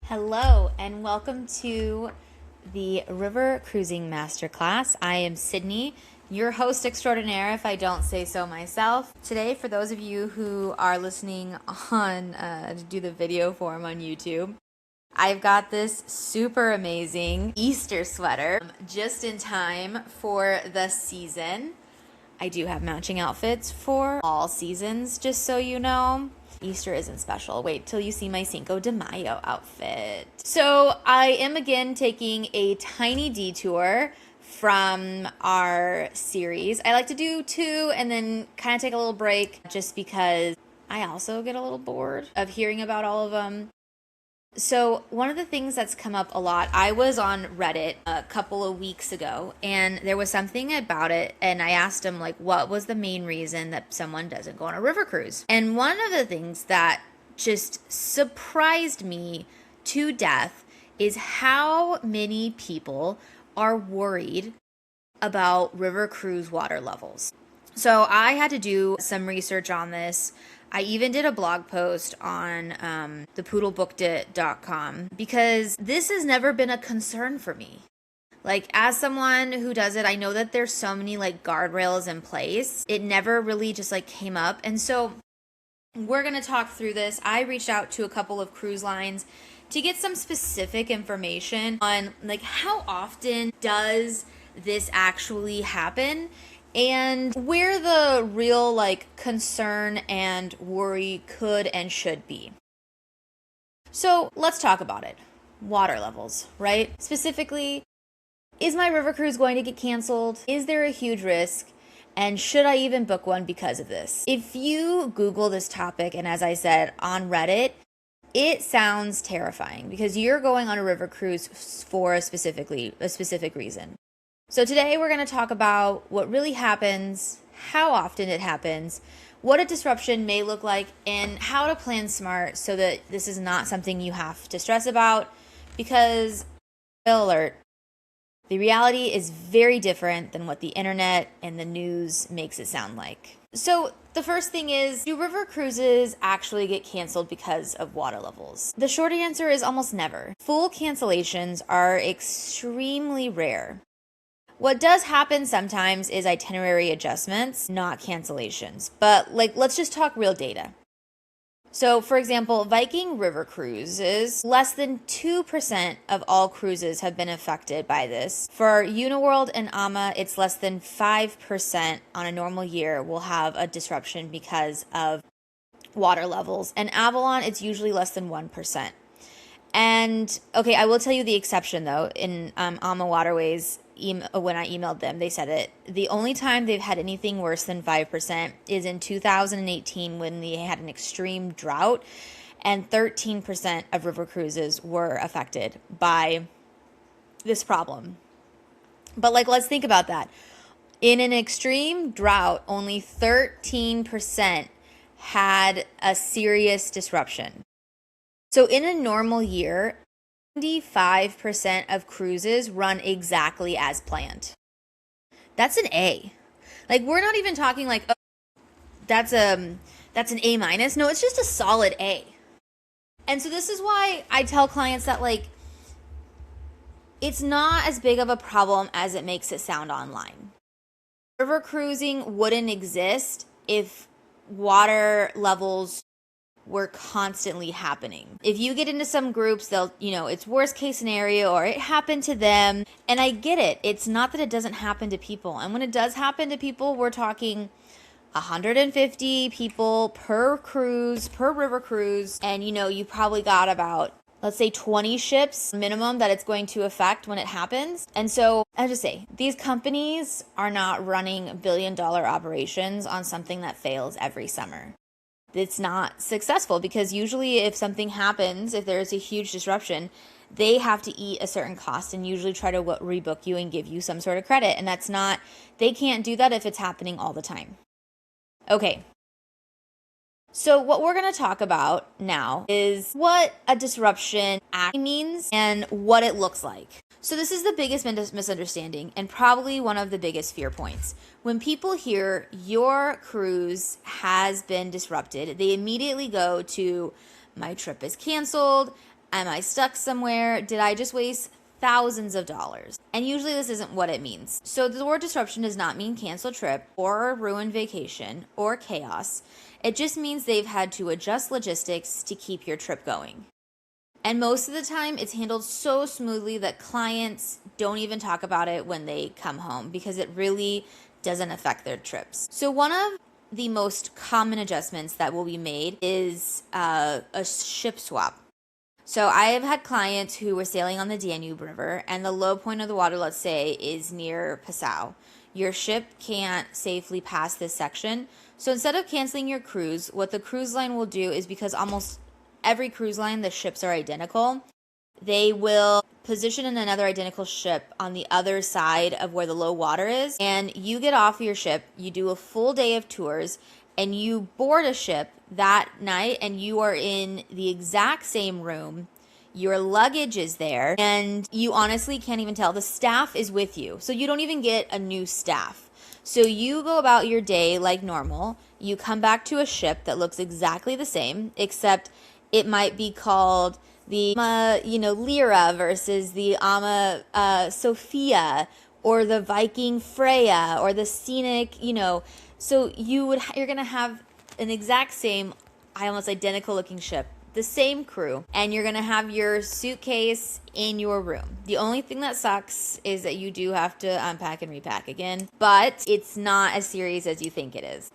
Hello and welcome to the River Cruising Masterclass. I am Sydney, your host extraordinaire if I don't say so myself. Today, for those of you who are listening on to do the video form on YouTube, I've got this super amazing Easter sweater just in time for the season. I do have matching outfits for all seasons, just so you know. Easter isn't special. Wait till you see my Cinco de Mayo outfit. So I am again taking a tiny detour from our series. I like to do two and then kind of take a little break just because I also get a little bored of hearing about all of them. So one of the things that's come up a lot, I was on Reddit a couple of weeks ago and there was something about it, and I asked them what was the main reason that someone doesn't go on a river cruise? And one of the things that just surprised me to death is how many people are worried about river cruise water levels. So I had to do some research on this. I even did a blog post on thepoodlebooked.com because this has never been a concern for me. As someone who does it, I know that there's so many guardrails in place. It never really just came up. And so we're going to talk through this. I reached out to a couple of cruise lines to get some specific information on how often does this actually happen and where the real concern and worry could and should be. So let's talk about it. Water levels, right? Specifically, is my river cruise going to get canceled? Is there a huge risk? And should I even book one because of this? If you Google this topic, and as I said, on Reddit, it sounds terrifying because you're going on a river cruise for a specific reason. So today we're going to talk about what really happens, how often it happens, what a disruption may look like, and how to plan smart so that this is not something you have to stress about because, spoiler alert, the reality is very different than what the internet and the news makes it sound like. So the first thing is, do river cruises actually get canceled because of water levels? The short answer is almost never. Full cancellations are extremely rare. What does happen sometimes is itinerary adjustments, not cancellations. But let's just talk real data. So for example, Viking river cruises, less than 2% of all cruises have been affected by this. For Uniworld and Ama, it's less than 5% on a normal year will have a disruption because of water levels. And Avalon, it's usually less than 1%. And okay, I will tell you the exception though. In Ama Waterways, when I emailed them, they said it. The only time they've had anything worse than 5% is in 2018 when they had an extreme drought, and 13% of river cruises were affected by this problem. But let's think about that. In an extreme drought, only 13% had a serious disruption. So in a normal year, 95% of cruises run exactly as planned. That's an A. We're not even talking oh, that's an A minus. No, it's just a solid A. And so this is why I tell clients that it's not as big of a problem as it makes it sound online. River cruising wouldn't exist if water levels were constantly happening. If you get into some groups, they'll, it's worst case scenario or it happened to them. And I get it. It's not that it doesn't happen to people. And when it does happen to people, we're talking 150 people per cruise, per river cruise. And you probably got about, let's say 20 ships minimum that it's going to affect when it happens. And so I just say, these companies are not running billion-dollar operations on something that fails every summer. It's not successful because usually if something happens, if there's a huge disruption, they have to eat a certain cost and usually try to rebook you and give you some sort of credit. And they can't do that if it's happening all the time. Okay. So what we're going to talk about now is what a disruption actually means and what it looks like. So this is the biggest misunderstanding and probably one of the biggest fear points. When people hear your cruise has been disrupted, they immediately go to my trip is canceled, Am I stuck somewhere? Did I just waste thousands of dollars? And usually this isn't what it means. So the word disruption does not mean cancel trip or a ruined vacation or chaos. It just means they've had to adjust logistics to keep your trip going. And most of the time it's handled so smoothly that clients don't even talk about it when they come home because it really doesn't affect their trips. So one of the most common adjustments that will be made is a ship swap. So I have had clients who were sailing on the Danube River and the low point of the water, let's say, is near Passau. Your ship can't safely pass this section. So instead of canceling your cruise, what the cruise line will do is, because almost every cruise line, the ships are identical, they will position in another identical ship on the other side of where the low water is. And you get off your ship, you do a full day of tours, and you board a ship that night and you are in the exact same room. Your luggage is there and you honestly can't even tell. The staff is with you. So you don't even get a new staff. So you go about your day like normal. You come back to a ship that looks exactly the same, except it might be called the Lyra versus the Sophia, or the Viking Freya, or the scenic, So you're going to have an exact same, almost identical looking ship, the same crew, and you're going to have your suitcase in your room. The only thing that sucks is that you do have to unpack and repack again, but it's not as serious as you think it is.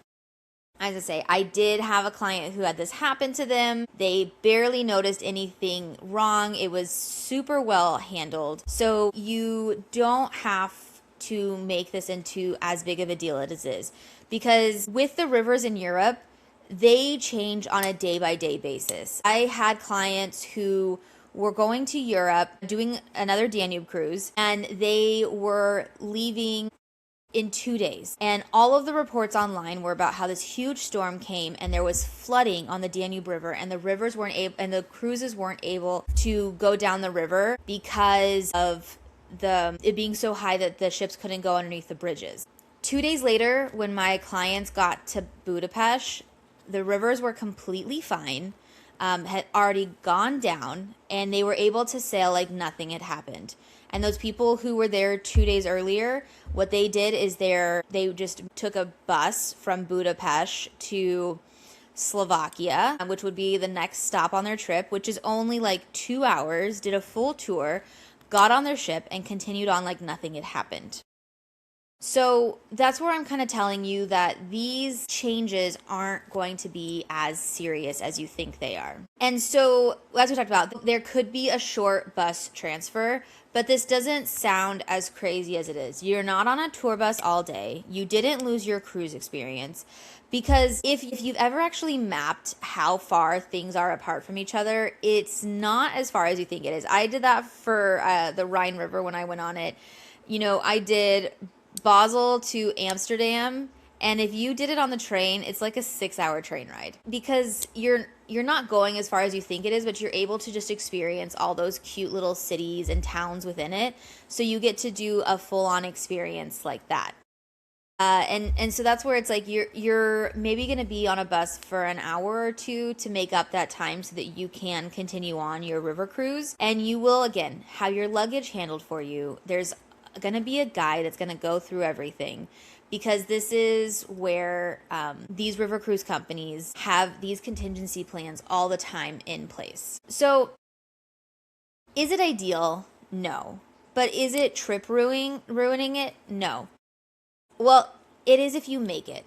As I say, I did have a client who had this happen to them. They barely noticed anything wrong. It was super well handled. So you don't have to make this into as big of a deal as it is. Because with the rivers in Europe, they change on a day-by-day basis. I had clients who were going to Europe, doing another Danube cruise, and they were leaving in 2 days. And all of the reports online were about how this huge storm came and there was flooding on the Danube River, and the rivers weren't able, and the cruises weren't able to go down the river because of it being so high that the ships couldn't go underneath the bridges. 2 days later, when my clients got to Budapest, the rivers were completely fine, had already gone down, and they were able to sail like nothing had happened. And those people who were there 2 days earlier, what they did is they just took a bus from Budapest to Slovakia, which would be the next stop on their trip, which is only like 2 hours, did a full tour, got on their ship, and continued on like nothing had happened. So that's where I'm kind of telling you that these changes aren't going to be as serious as you think they are. And so, as we talked about, there could be a short bus transfer, but this doesn't sound as crazy as it is. You're not on a tour bus all day. You didn't lose your cruise experience. Because if you've ever actually mapped how far things are apart from each other, it's not as far as you think it is. I did that for the Rhine River when I went on it. I did Basel to Amsterdam, and if you did it on the train, it's like a 6-hour train ride, because you're not going as far as you think it is, but you're able to just experience all those cute little cities and towns within it. So you get to do a full-on experience like that. And so that's where it's like you're maybe going to be on a bus for an hour or two to make up that time so that you can continue on your river cruise, and you will again have your luggage handled for you. There's going to be a guy that's going to go through everything, because this is where these river cruise companies have these contingency plans all the time in place. So is it ideal? No. But is it trip ruining it? No. Well, it is if you make it.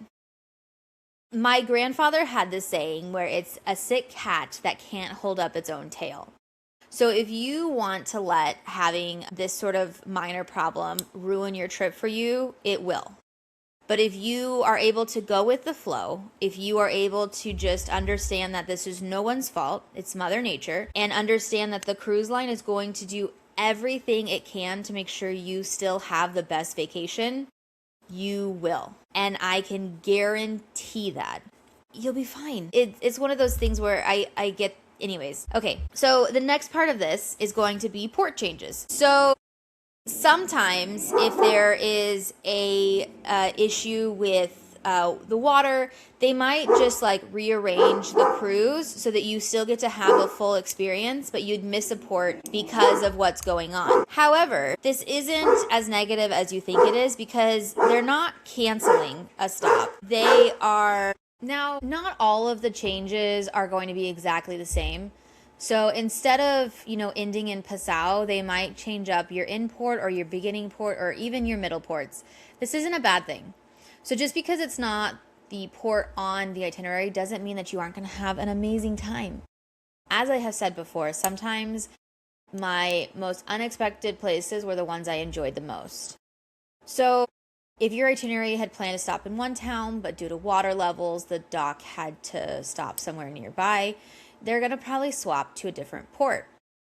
My grandfather had this saying where it's a sick cat that can't hold up its own tail. So if you want to let having this sort of minor problem ruin your trip for you, it will. But if you are able to go with the flow, if you are able to just understand that this is no one's fault, it's Mother Nature, and understand that the cruise line is going to do everything it can to make sure you still have the best vacation, you will. And I can guarantee that. You'll be fine. It's one of those things where I get... Anyways, okay, so the next part of this is going to be port changes. So sometimes if there is a issue with the water, they might just like rearrange the cruise so that you still get to have a full experience, but you'd miss a port because of what's going on. However, this isn't as negative as you think it is because they're not canceling a stop. They are. Now, not all of the changes are going to be exactly the same. So instead of, ending in Passau, they might change up your in port or your beginning port or even your middle ports. This isn't a bad thing. So just because it's not the port on the itinerary doesn't mean that you aren't going to have an amazing time. As I have said before, sometimes my most unexpected places were the ones I enjoyed the most. So if your itinerary had planned to stop in one town, but due to water levels, the dock had to stop somewhere nearby, they're going to probably swap to a different port.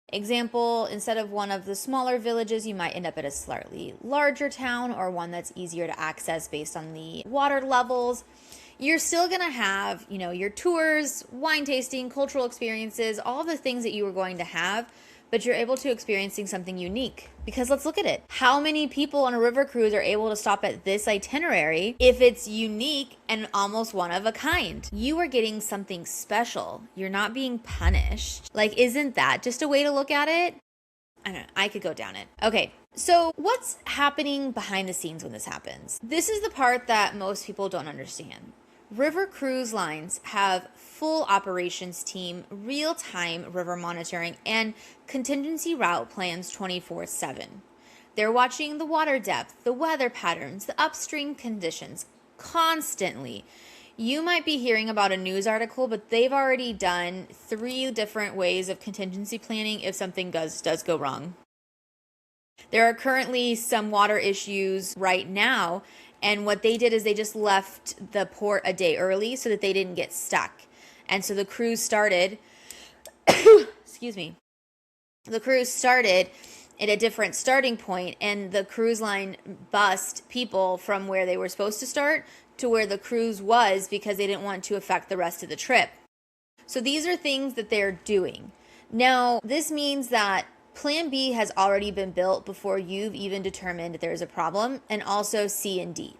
Example, instead of one of the smaller villages, you might end up at a slightly larger town or one that's easier to access based on the water levels. You're still going to have, your tours, wine tasting, cultural experiences, all the things that you were going to have, but you're able to experiencing something unique. Because let's look at it. How many people on a river cruise are able to stop at this itinerary if it's unique and almost one of a kind? You are getting something special. You're not being punished. Like, isn't that just a way to look at it? I don't know. I could go down it. Okay. So what's happening behind the scenes when this happens? This is the part that most people don't understand. River cruise lines have full operations team, real-time river monitoring, and contingency route plans 24/7. They're watching the water depth, the weather patterns, the upstream conditions constantly. You might be hearing about a news article, but they've already done 3 different ways of contingency planning if something does go wrong. There are currently some water issues right now, and what they did is they just left the port a day early so that they didn't get stuck. And so the cruise started, excuse me, the cruise started at a different starting point, and the cruise line bussed people from where they were supposed to start to where the cruise was because they didn't want to affect the rest of the trip. So these are things that they're doing. Now, this means that Plan B has already been built before you've even determined that there's a problem, and also C and D.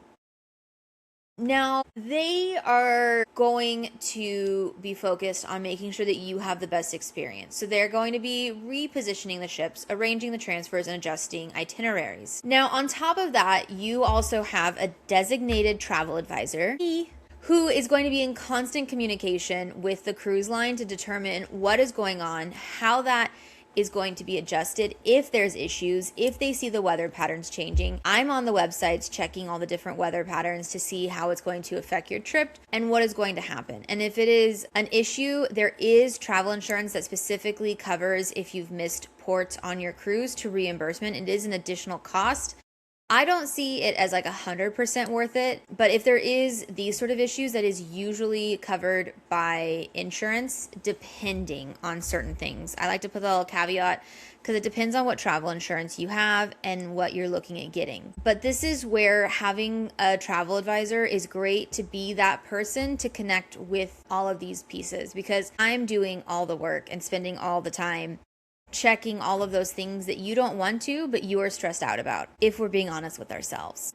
Now, they are going to be focused on making sure that you have the best experience. So they're going to be repositioning the ships, arranging the transfers, and adjusting itineraries. Now, on top of that, you also have a designated travel advisor who is going to be in constant communication with the cruise line to determine what is going on, how that is going to be adjusted if there's issues, if they see the weather patterns changing. I'm on the websites checking all the different weather patterns to see how it's going to affect your trip and what is going to happen. And if it is an issue, there is travel insurance that specifically covers if you've missed ports on your cruise to reimbursement. It is an additional cost. I don't see it as like 100% worth it, but if there is these sort of issues, that is usually covered by insurance, depending on certain things. I like to put a little caveat because it depends on what travel insurance you have and what you're looking at getting. But this is where having a travel advisor is great to be that person to connect with all of these pieces, because I'm doing all the work and spending all the time checking all of those things that you don't want to, but you are stressed out about, if we're being honest with ourselves.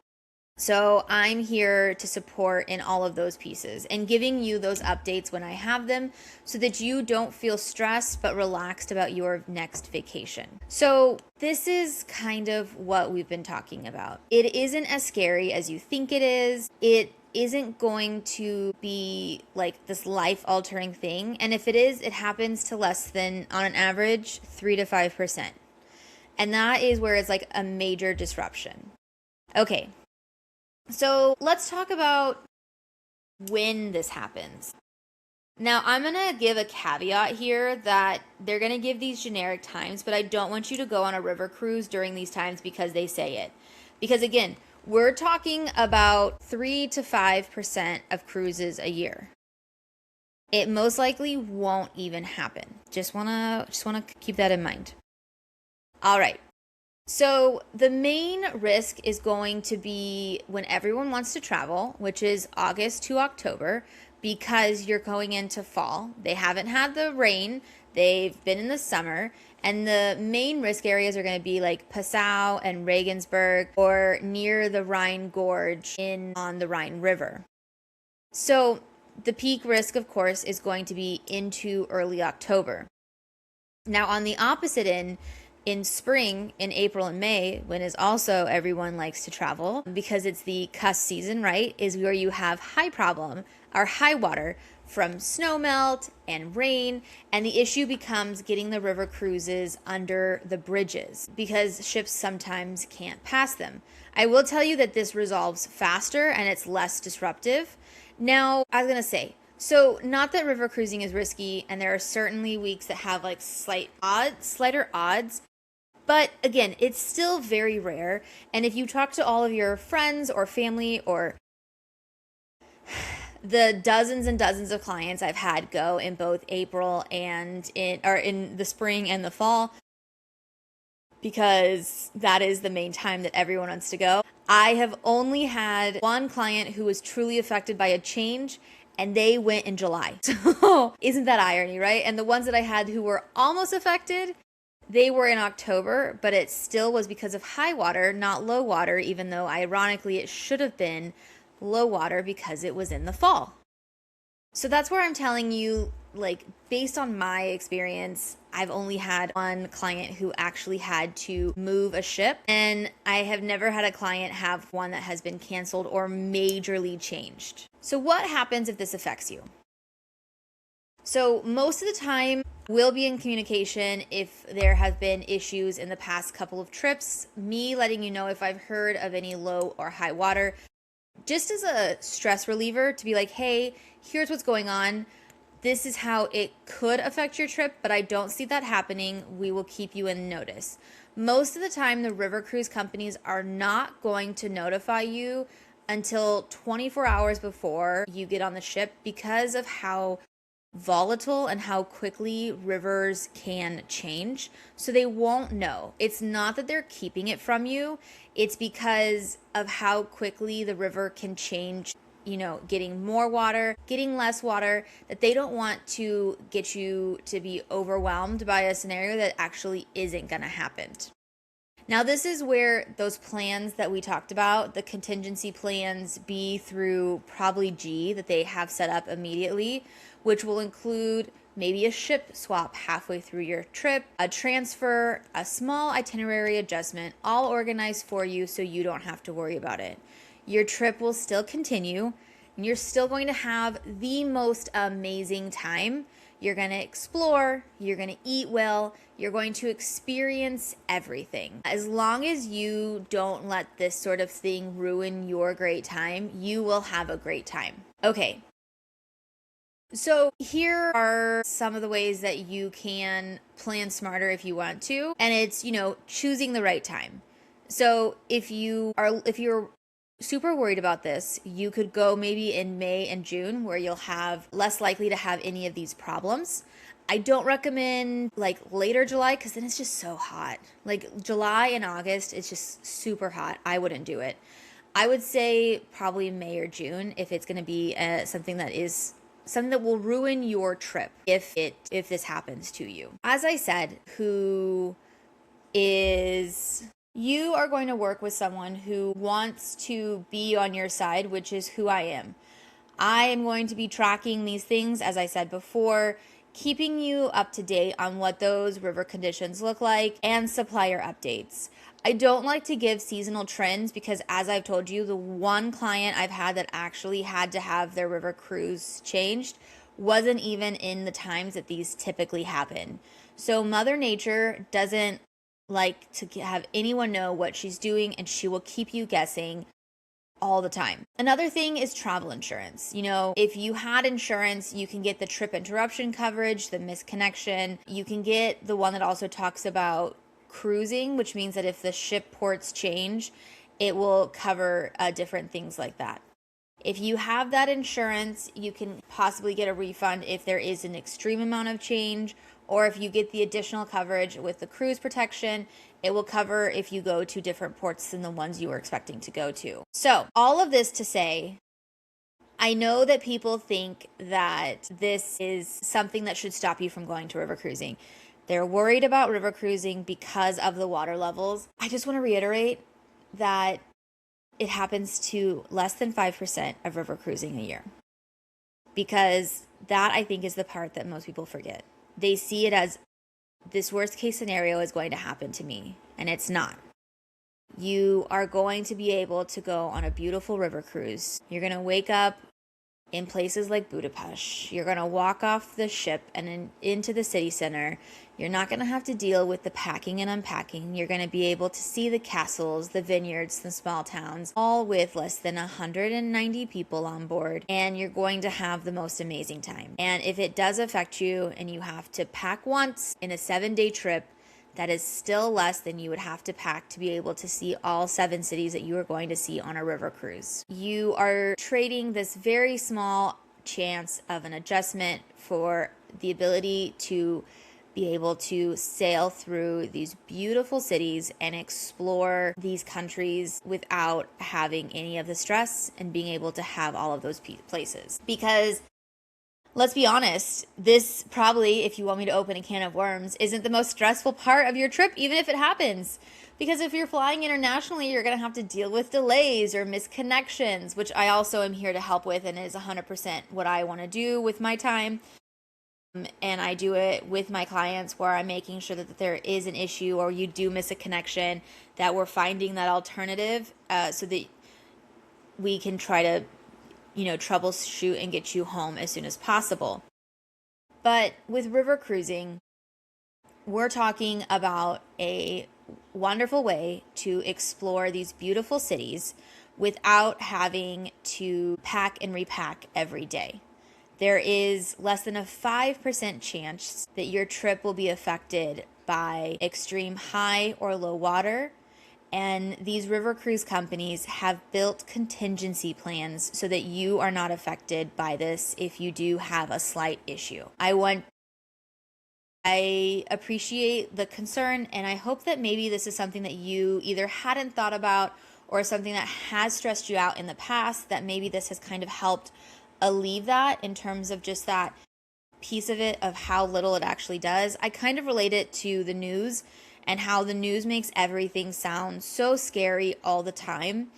So I'm here to support in all of those pieces and giving you those updates when I have them so that you don't feel stressed but relaxed about your next vacation. So this is kind of what we've been talking about. It isn't as scary as you think it is. It isn't going to be like this life-altering thing. And if it is, it happens to less than, on an average, 3 to 5%. And that is where it's like a major disruption. Okay, so let's talk about when this happens. Now, I'm going to give a caveat here that they're going to give these generic times, but I don't want you to go on a river cruise during these times because they say it. Because again, we're talking about 3 to 5% of cruises a year. It most likely won't even happen. Just wanna keep that in mind. All right. So the main risk is going to be when everyone wants to travel, which is August to October, because you're going into fall. They haven't had the rain. They've been in the summer. And the main risk areas are going to be like Passau and Regensburg or near the Rhine Gorge on the Rhine River. So the peak risk, of course, is going to be into early October. Now, on the opposite end, in spring, in April and May, when is also everyone likes to travel because it's the cusp season, right? Is where you have high problem or high water from snow melt and rain, and the issue becomes getting the river cruises under the bridges because ships sometimes can't pass them. I will tell you that this resolves faster and it's less disruptive. Now, I was gonna say, so not that river cruising is risky, and there are certainly weeks that have like slighter odds. But again, it's still very rare. And if you talk to all of your friends or family or the dozens and dozens of clients I've had go in both April and in the spring and the fall, because that is the main time that everyone wants to go. I have only had one client who was truly affected by a change, and they went in July. So isn't that irony, right? And the ones that I had who were almost affected, they were in October, but it still was because of high water, not low water, even though ironically it should have been low water because it was in the fall. So that's where I'm telling you, like, based on my experience, I've only had one client who actually had to move a ship, and I have never had a client have one that has been canceled or majorly changed. So what happens if this affects you? So most of the time, we'll be in communication if there have been issues in the past couple of trips, me letting you know if I've heard of any low or high water, just as a stress reliever to be like, hey, here's what's going on. This is how it could affect your trip, but I don't see that happening. We will keep you in notice. Most of the time, the river cruise companies are not going to notify you until 24 hours before you get on the ship because of how volatile and how quickly rivers can change. So they won't know. It's not that they're keeping it from you. It's because of how quickly the river can change, getting more water, getting less water, that they don't want to get you to be overwhelmed by a scenario that actually isn't going to happen. Now, this is where those plans that we talked about, the contingency plans B through probably G that they have set up immediately, which will include maybe a ship swap halfway through your trip, a transfer, a small itinerary adjustment, all organized for you so you don't have to worry about it. Your trip will still continue, and you're still going to have the most amazing time. You're going to explore, you're going to eat well, you're going to experience everything. As long as you don't let this sort of thing ruin your great time, you will have a great time. Okay. So here are some of the ways that you can plan smarter if you want to, and it's, choosing the right time. So if you're super worried about this, you could go maybe in May and June where you'll have less likely to have any of these problems. I don't recommend like later July because then it's just so hot. Like July and August, it's just super hot. I wouldn't do it. I would say probably May or June if it's going to be something that will ruin your trip if this happens to you. As I said, you are going to work with someone who wants to be on your side, which is who I am. I am going to be tracking these things, as I said before, keeping you up to date on what those river conditions look like and supplier updates. I don't like to give seasonal trends because, as I've told you, the one client I've had that actually had to have their river cruise changed wasn't even in the times that these typically happen. So Mother Nature doesn't like to have anyone know what she's doing, and she will keep you guessing all the time. Another thing is travel insurance. If you had insurance, you can get the trip interruption coverage, the misconnection. You can get the one that also talks about cruising, which means that if the ship ports change, it will cover different things like that. If you have that insurance, you can possibly get a refund if there is an extreme amount of change, or if you get the additional coverage with the cruise protection, it will cover if you go to different ports than the ones you were expecting to go to. So, all of this to say, I know that people think that this is something that should stop you from going to river cruising. They're worried about river cruising because of the water levels. I just want to reiterate that it happens to less than 5% of river cruising a year. because that, I think, is the part that most people forget. They see it as this worst case scenario is going to happen to me, and it's not. You are going to be able to go on a beautiful river cruise. You're going to wake up in places like Budapest. You're going to walk off the ship and into the city center. You're not going to have to deal with the packing and unpacking. You're going to be able to see the castles, the vineyards, the small towns, all with less than 190 people on board. And you're going to have the most amazing time. And if it does affect you and you have to pack once in a 7-day trip, that is still less than you would have to pack to be able to see all 7 cities that you are going to see on a river cruise. You are trading this very small chance of an adjustment for the ability to be able to sail through these beautiful cities and explore these countries without having any of the stress and being able to have all of those places. Because let's be honest, this probably, if you want me to open a can of worms, isn't the most stressful part of your trip, even if it happens. Because if you're flying internationally, you're going to have to deal with delays or misconnections, which I also am here to help with and is 100% what I want to do with my time. And I do it with my clients where I'm making sure that there is an issue or you do miss a connection, that we're finding that alternative so that we can try to troubleshoot and get you home as soon as possible. But with river cruising, we're talking about a wonderful way to explore these beautiful cities without having to pack and repack every day. There is less than a 5% chance that your trip will be affected by extreme high or low water. And these river cruise companies have built contingency plans so that you are not affected by this if you do have a slight issue. I appreciate the concern, and I hope that maybe this is something that you either hadn't thought about or something that has stressed you out in the past, that maybe this has kind of helped alleviate that in terms of just that piece of it, of how little it actually does. I kind of relate it to the news and how the news makes everything sound so scary all the time,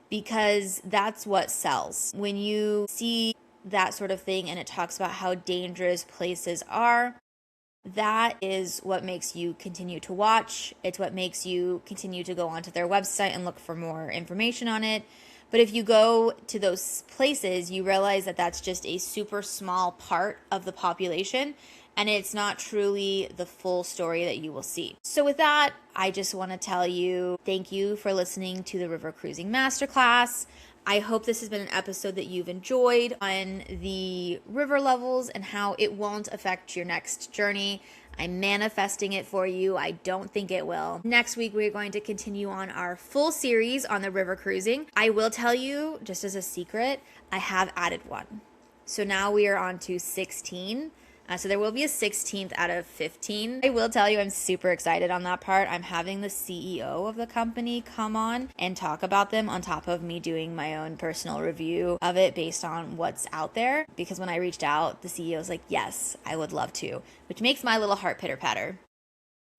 because that's what sells. When you see that sort of thing and it talks about how dangerous places are, that is what makes you continue to watch. It's what makes you continue to go onto their website and look for more information on it. But if you go to those places, you realize that that's just a super small part of the population, and it's not truly the full story that you will see. So with that, I just want to tell you, thank you for listening to the River Cruising Masterclass. I hope this has been an episode that you've enjoyed on the river levels and how it won't affect your next journey. I'm manifesting it for you. I don't think it will. Next week, we're going to continue on our full series on the river cruising. I will tell you, just as a secret, I have added one. So now we are on to 16. So there will be a 16th out of 15. I will tell you, I'm super excited on that part. I'm having the CEO of the company come on and talk about them on top of me doing my own personal review of it based on what's out there. Because when I reached out, the CEO was like, yes, I would love to, which makes my little heart pitter patter.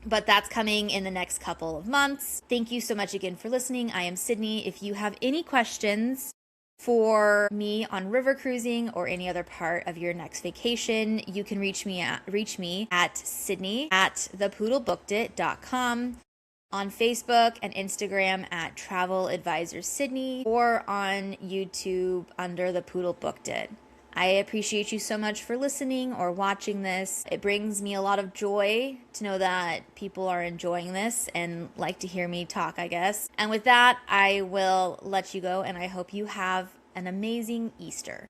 But that's coming in the next couple of months. Thank you so much again for listening. I am Sydney. If you have any questions for me on river cruising or any other part of your next vacation, you can reach me at Sydney@thepoodlebookedit.com, on Facebook and Instagram at Travel Advisor Sydney, or on YouTube under The Poodle Booked It. I appreciate you so much for listening or watching this. It brings me a lot of joy to know that people are enjoying this and like to hear me talk, I guess. And with that, I will let you go, and I hope you have an amazing Easter.